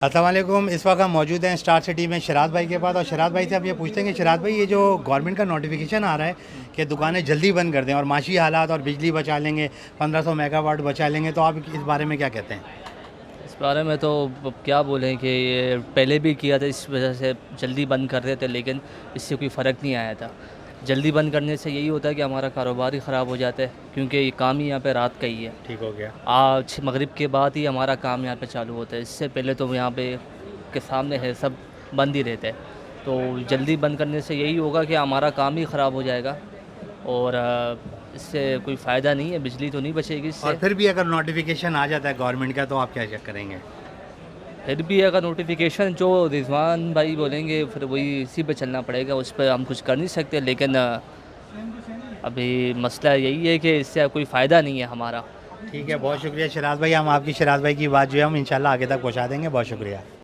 السلام علیکم. اس وقت ہم موجود ہیں اسٹار سٹی میں شراز بھائی کے پاس, اور شراز بھائی سے ہم یہ پوچھتے ہیں کہ شراز بھائی, یہ جو گورنمنٹ کا نوٹیفیکیشن آ رہا ہے کہ دکانیں جلدی بند کر دیں اور معاشی حالات اور بجلی بچا لیں گے, 1500 میگا واٹ بچا لیں گے, تو آپ اس بارے میں کیا کہتے ہیں؟ اس بارے میں تو کیا بولیں کہ یہ پہلے بھی کیا تھا, اس وجہ سے جلدی بند کر رہے تھے, لیکن اس سے کوئی فرق نہیں آیا تھا. جلدی بند کرنے سے یہی ہوتا ہے کہ ہمارا کاروبار ہی خراب ہو جاتا ہے, کیونکہ یہ کام ہی یہاں پہ رات کا ہی ہے. ٹھیک ہو گیا. آج مغرب کے بعد ہی ہمارا کام یہاں پہ چالو ہوتا ہے. اس سے پہلے تو یہاں پہ کے سامنے ہے سب بند ہی رہتے ہیں. تو جلدی بند کرنے سے یہی ہوگا کہ ہمارا کام ہی خراب ہو جائے گا, اور اس سے کوئی فائدہ نہیں ہے, بجلی تو نہیں بچے گی اس اور سے. پھر بھی اگر نوٹیفیکیشن آ جاتا ہے گورنمنٹ کا, تو آپ کیا چیک کریں گے؟ پھر بھی اگر نوٹیفیکیشن جو رضوان بھائی بولیں گے پھر وہی اسی پہ چلنا پڑے گا, اس پہ ہم کچھ کر نہیں سکتے. لیکن ابھی مسئلہ یہی ہے کہ اس سے کوئی فائدہ نہیں ہے ہمارا. ٹھیک ہے, بہت شکریہ شراز بھائی. ہم آپ کی شراز بھائی کی بات جو ہے ہم انشاءاللہ آگے تک پہنچا دیں گے. بہت شکریہ.